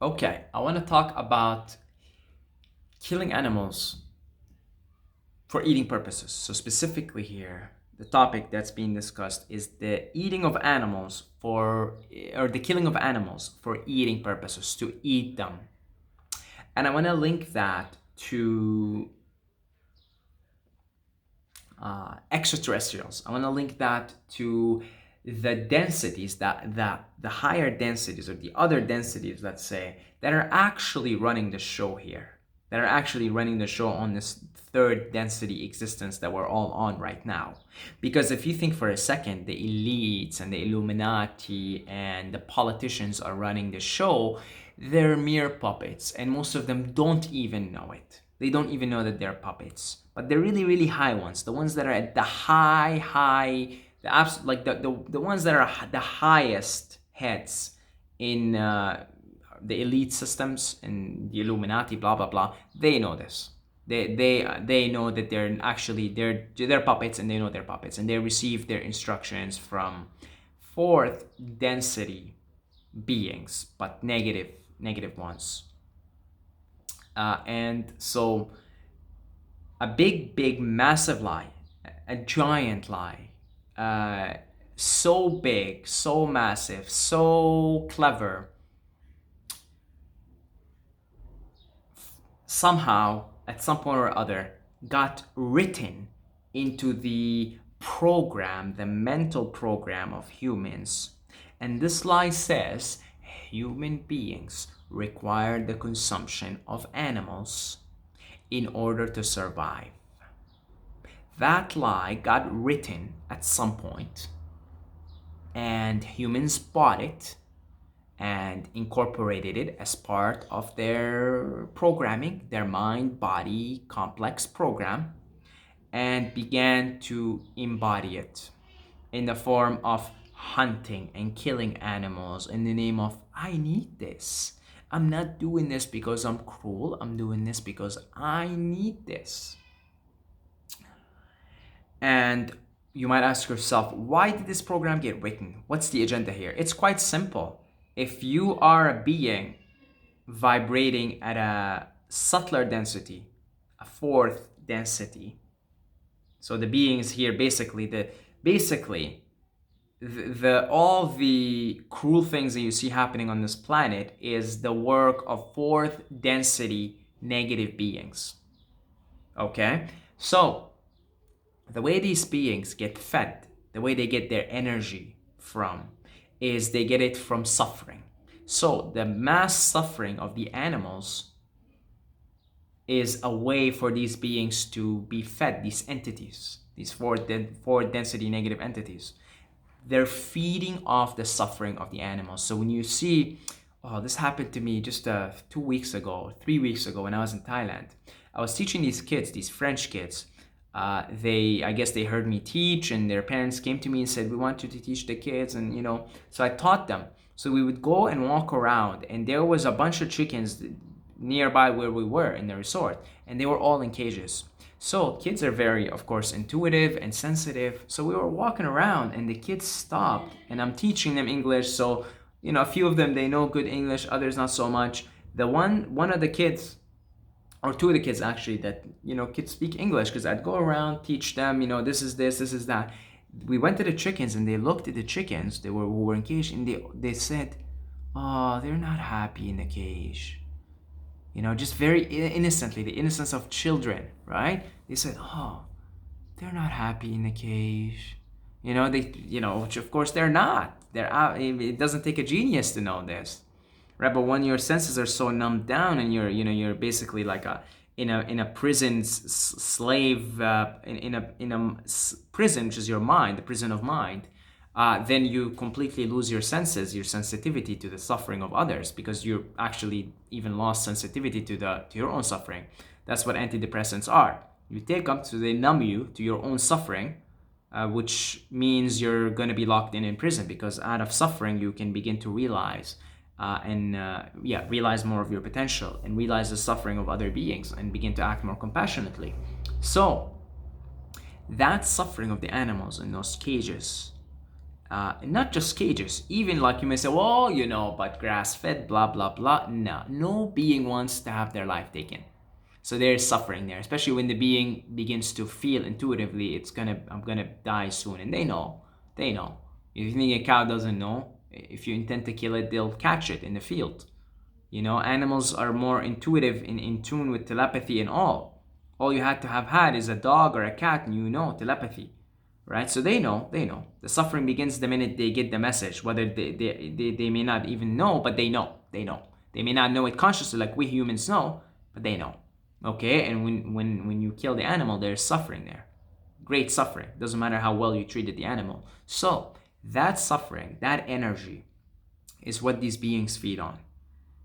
Okay, I want to talk about killing animals for eating purposes. So, specifically here, the topic that's being discussed is the eating of animals or the killing of animals for eating purposes, to eat them. And I want to link that to extraterrestrials. I want to link that to the densities, that the higher densities or the other densities, let's say, that are actually running the show here, that are actually running the show on this third density existence that we're all on right now. Because if you think for a second, the elites and the Illuminati and the politicians are running the show, they're mere puppets, and most of them don't even know it. They don't even know that they're puppets, but they're really, really high ones. The ones that are at the the ones that are the highest heads in the elite systems and the Illuminati, blah blah blah. They know this. They know that they're puppets, and they know they're puppets, and they receive their instructions from fourth density beings, but negative ones. And so a big, massive lie, a giant lie, so big, so massive, so clever, somehow, at some point or other, got written into the program, the mental program of humans. And this lie says human beings require the consumption of animals in order to survive. That lie got written at some point, and humans bought it and incorporated it as part of their programming, their mind body complex program, and began to embody it in the form of hunting and killing animals in the name of, I need this. I'm not doing this because I'm cruel. I'm doing this because I need this. And you might ask yourself, why did this program get written? What's the agenda here? It's quite simple. If you are a being vibrating at a subtler density, a fourth density, so the beings here basically, all the cruel things that you see happening on this planet is the work of fourth density negative beings. Okay? So, the way these beings get fed, the way they get their energy from, is they get it from suffering. So, the mass suffering of the animals is a way for these beings to be fed, these entities, these four density negative entities. They're feeding off the suffering of the animals. So when you see, oh, this happened to me just 2 weeks ago, 3 weeks ago when I was in Thailand. I was teaching these kids, these French kids. I guess they heard me teach, and their parents came to me and said, we want you to teach the kids. And, so I taught them. So we would go and walk around, and there was a bunch of chickens nearby where we were in the resort, and they were all in cages. So kids are very, of course, intuitive and sensitive. So we were walking around, and the kids stopped, and I'm teaching them English. So, a few of them, they know good English, others not so much. The one of the kids, or two of the kids actually, that, kids speak English, because I'd go around, teach them, this is this, this is that. We went to the chickens, and they looked at the chickens who were in cage, and they said, oh, they're not happy in the cage. Just very innocently, the innocence of children, right? They said, oh, they're not happy in the cage. Which of course they're not. They're out. It doesn't take a genius to know this, right? But when your senses are so numbed down, and you're basically like in a prison slave, in a prison, which is your mind, the prison of mind. Then you completely lose your senses, your sensitivity to the suffering of others, because you actually even lost sensitivity to your own suffering. That's what antidepressants are. You take them, so they numb you to your own suffering, which means you're going to be locked in prison, because out of suffering you can begin to realize realize more of your potential, and realize the suffering of other beings, and begin to act more compassionately. So that suffering of the animals in those cages, Not just cages, even like you may say, well, but grass-fed, blah, blah, blah. No being wants to have their life taken. So there's suffering there, especially when the being begins to feel intuitively, I'm gonna die soon. And they know. If you think a cow doesn't know, if you intend to kill it, they'll catch it in the field. Animals are more intuitive, in tune with telepathy and all. All you had to have had is a dog or a cat and telepathy. Right? So they know. The suffering begins the minute they get the message, whether they may not even know, but they know. They may not know it consciously like we humans know, but they know. Okay? And when you kill the animal, there's suffering there. Great suffering. Doesn't matter how well you treated the animal. So that suffering, that energy, is what these beings feed on.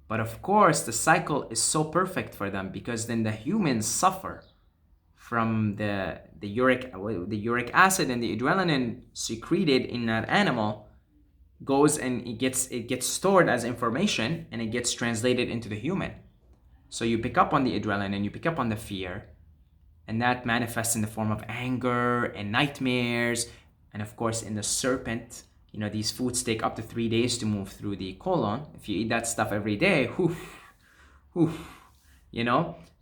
But of course, the cycle is so perfect for them, because then the humans suffer from the uric acid and the adrenaline secreted in that animal goes and it gets stored as information, and it gets translated into the human. So you pick up on the adrenaline and you pick up on the fear, and that manifests in the form of anger and nightmares. And of course, in the serpent, these foods take up to 3 days to move through the colon. If you eat that stuff every day,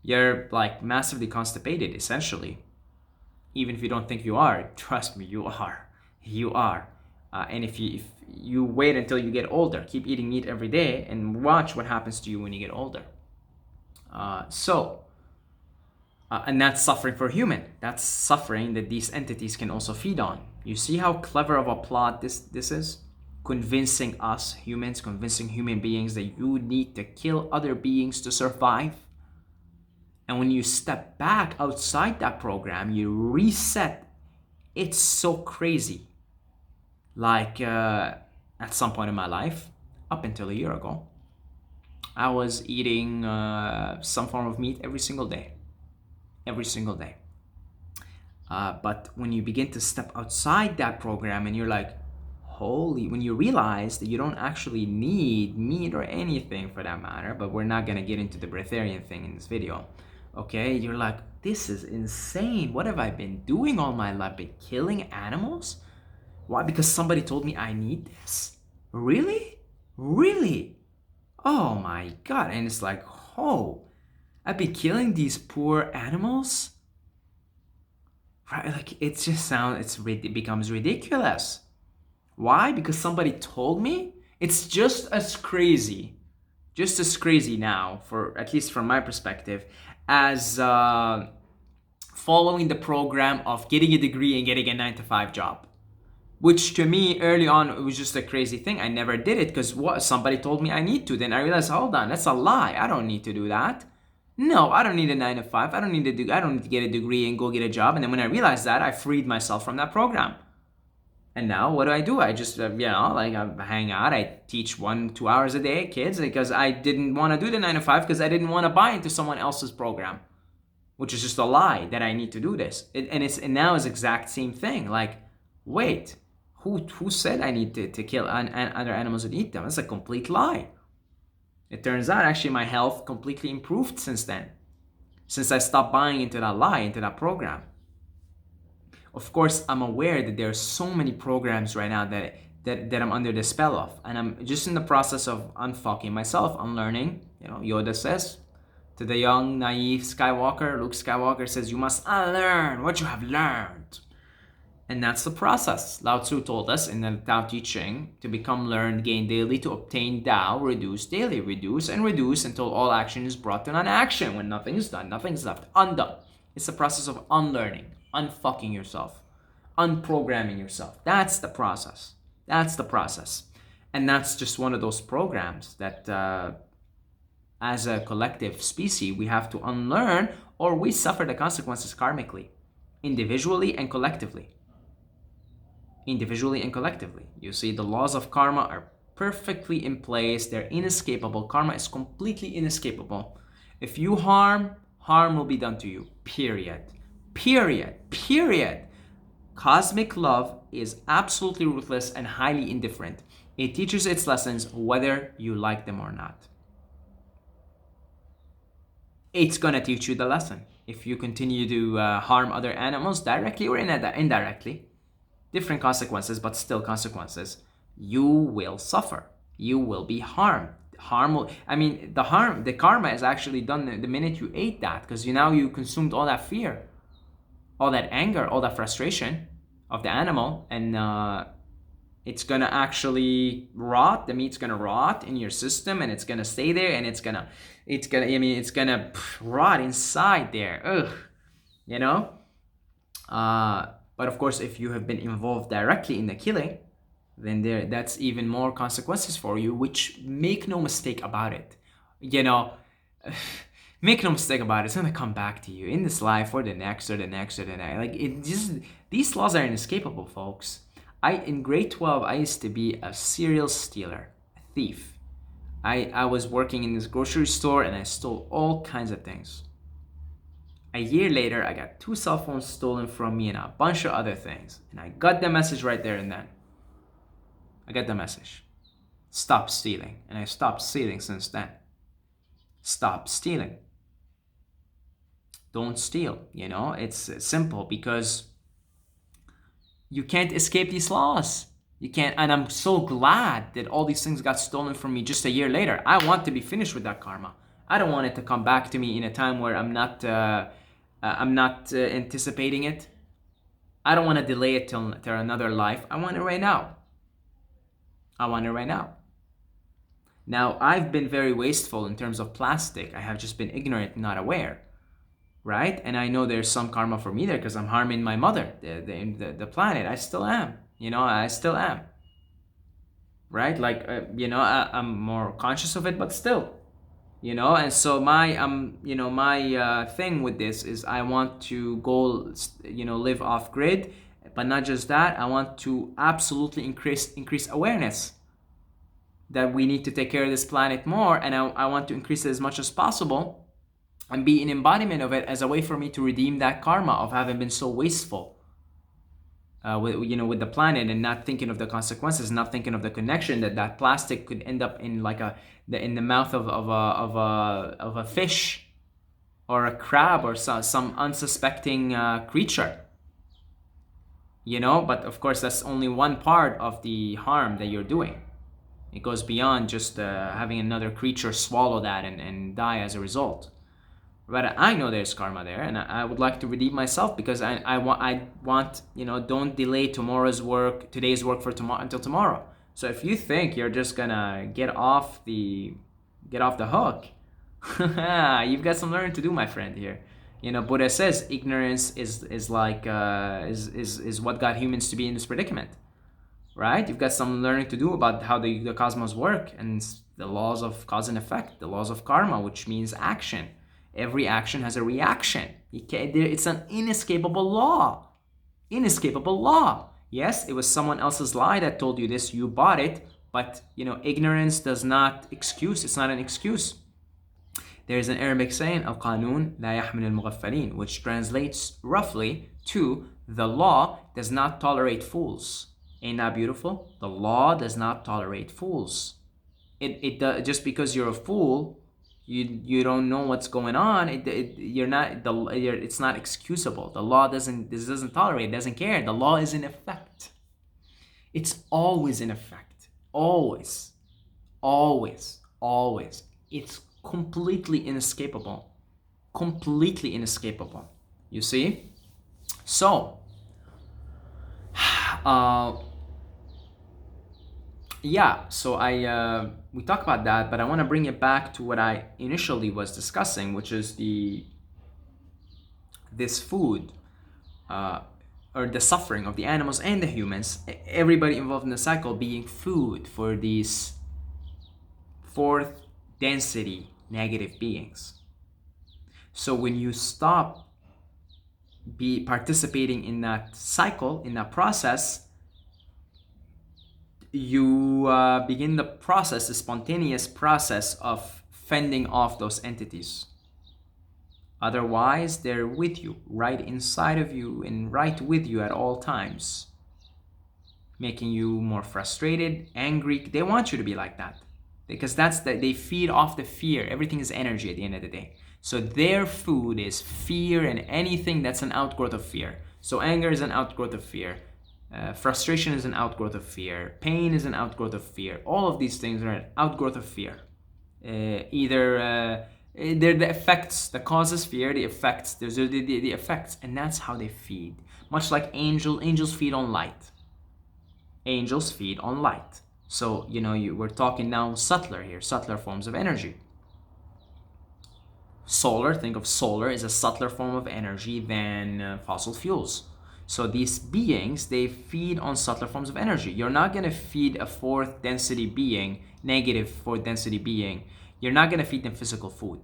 you're like massively constipated, essentially. Even if you don't think you are, trust me, you are. And if you wait until you get older, keep eating meat every day and watch what happens to you when you get older. And that's suffering for human. That's suffering that these entities can also feed on. You see how clever of a plot this is? Convincing us humans, convincing human beings that you need to kill other beings to survive. And when you step back outside that program, you reset. It's so crazy. Like at some point in my life, up until a year ago, I was eating some form of meat every single day. But when you begin to step outside that program and you're like, when you realize that you don't actually need meat or anything for that matter, but we're not going to get into the Breatharian thing in this video. Okay, you're like, this is insane. What have I been doing all my life? Been killing animals? Why? Because somebody told me I need this? Really? Oh my God. And it's like, I've been killing these poor animals? Right? Like, it becomes ridiculous. Why? Because somebody told me? It's just as crazy now, for at least from my perspective, as following the program of getting a degree and getting a 9-to-5 job. Which to me, early on, it was just a crazy thing. I never did it because somebody told me I need to. Then I realized, hold on, that's a lie. I don't need to do that. No, I don't need a 9-to-5. I don't need to get a degree and go get a job. And then when I realized that, I freed myself from that program. And now what do? I just, I hang out. I teach 1-2 hours a day, kids, because I didn't want to do the 9-to-5 because I didn't want to buy into someone else's program, which is just a lie that I need to do this. And now it's exact same thing. Like, wait, who said I need to kill other animals and eat them? That's a complete lie. It turns out actually my health completely improved since then, since I stopped buying into that lie, into that program. Of course, I'm aware that there are so many programs right now that I'm under the spell of, and I'm just in the process of unfucking myself, unlearning. Yoda says to the young, naive Skywalker, Luke Skywalker says, you must unlearn what you have learned. And that's the process. Lao Tzu told us in the Tao Te Ching to become learned, gain daily, to obtain Tao, reduce daily, reduce and reduce until all action is brought to non-action. When nothing is done, nothing is left undone. It's the process of unlearning, unfucking yourself, unprogramming yourself. That's the process. And that's just one of those programs that as a collective species, we have to unlearn, or we suffer the consequences karmically, individually and collectively. You see, the laws of karma are perfectly in place. They're inescapable. Karma is completely inescapable. If you harm will be done to you. Period. Cosmic love is absolutely ruthless and highly indifferent. It teaches its lessons whether you like them or not. It's gonna teach you the lesson. If you continue to harm other animals directly or indirectly, different consequences, but still consequences, you will suffer. You will be harmed. The karma is actually done the minute you ate that, because you consumed all that fear, all that anger, all that frustration of the animal, and it's gonna actually rot. The meat's gonna rot in your system, and it's gonna stay there, and it's gonna rot inside there. Ugh, you know. But of course, if you have been involved directly in the killing, then that's even more consequences for you. Which, make no mistake about it, make no mistake about it, it's gonna come back to you in this life or the next or the next or the next. Like, it just, these laws are inescapable, folks. In grade 12, I used to be a serial stealer, a thief. I was working in this grocery store, and I stole all kinds of things. A year later, I got 2 cell phones stolen from me and a bunch of other things. And I got the message right there and then. I got the message. Stop stealing. And I stopped stealing since then. Stop stealing. Don't steal. It's simple, because you can't escape these laws. You can't. And I'm so glad that all these things got stolen from me just a year later. I want to be finished with that karma. I don't want it to come back to me in a time where I'm not anticipating it. I don't want to delay it till another life. I want it right now. Now, I've been very wasteful in terms of plastic. I have just been ignorant, not aware, right? And I know there's some karma for me there, because I'm harming my mother, the planet. I still am. I still am. Right? Like, I'm more conscious of it, but still. And so my thing with this is, I want to go live off grid, but not just that. I want to absolutely increase awareness that we need to take care of this planet more, and I want to increase it as much as possible and be an embodiment of it, as a way for me to redeem that karma of having been so wasteful with the planet, and not thinking of the consequences, not thinking of the connection that plastic could end up in in the mouth of a fish or a crab or some unsuspecting creature. But of course, that's only one part of the harm that you're doing. It goes beyond just having another creature swallow that and die as a result. But I know there's karma there, and I would like to redeem myself, because I want don't delay today's work for tomorrow until tomorrow. So if you think you're just gonna get off the hook, you've got some learning to do, my friend. Here, Buddha says ignorance is what got humans to be in this predicament, right? You've got some learning to do about how the cosmos work, and the laws of cause and effect, the laws of karma, which means action. Every action has a reaction. It's an inescapable law. Yes, it was someone else's lie that told you this. You bought it, but ignorance does not excuse. It's not an excuse. There is an Arabic saying, "Al-Qanun la yahmil al-mughaffalin," which translates roughly to, the law does not tolerate fools. Ain't that beautiful? The law does not tolerate fools. It just because you're a fool, you don't know what's going on. It's not excusable. The law doesn't tolerate. It doesn't care. The law is in effect. It's always in effect. Always. It's completely inescapable. You see? So, we talk about that, but I want to bring it back to what I initially was discussing, which is this food, or the suffering of the animals and the humans, everybody involved in the cycle being food for these fourth density negative beings. So when you stop participating in that cycle, in that process, you begin the spontaneous process of fending off those entities. Otherwise, they're with you, right inside of you, and right with you at all times, making you more frustrated, angry. They want you to be like that, because they feed off the fear. Everything is energy at the end of the day. So their food is fear, and anything that's an outgrowth of fear. So anger is an outgrowth of fear. Frustration is an outgrowth of fear. Pain is an outgrowth of fear. All of these things are an outgrowth of fear. They're the effects, the causes fear, the effects. There's the effects, and that's how they feed. Much like angels feed on light. Angels feed on light. So, we're talking now subtler here, subtler forms of energy. Solar, think of solar as a subtler form of energy than fossil fuels. So these beings, they feed on subtler forms of energy. You're not going to feed a fourth density being, negative fourth density being. You're not going to feed them physical food.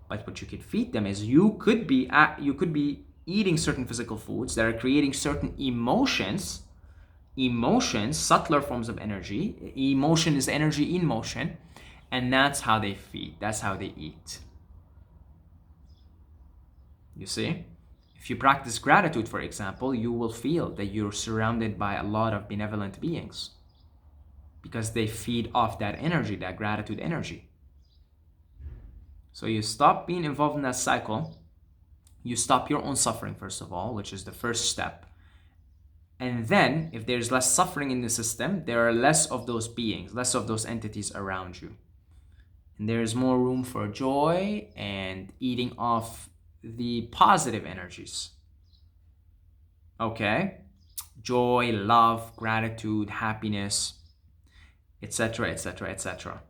But what you could feed them is you could be eating certain physical foods that are creating certain emotions, subtler forms of energy. Emotion is energy in motion, and that's how they feed. That's how they eat. You see? If you practice gratitude, for example, you will feel that you're surrounded by a lot of benevolent beings because they feed off that energy, that gratitude energy. So you stop being involved in that cycle. You stop your own suffering, first of all, which is the first step. And then, if there's less suffering in the system, there are less of those beings, less of those entities around you. And there is more room for joy and eating off the positive energies. Okay? Joy, love, gratitude, happiness, etc., etc., etc.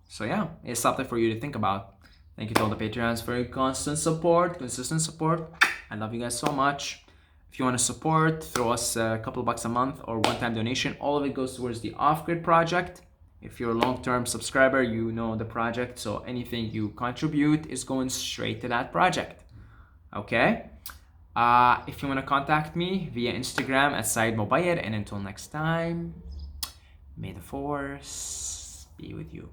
So yeah, it's something for you to think about. Thank you to all the Patreons for your consistent support. I love you guys so much. If you want to support, throw us a couple bucks a month or one-time donation. All of it goes towards the Off-Grid project. If you're a long-term subscriber, you know the project. So anything you contribute is going straight to that project. Okay? If you want to contact me via Instagram at Saeed Mobayed. And until next time, may the force be with you.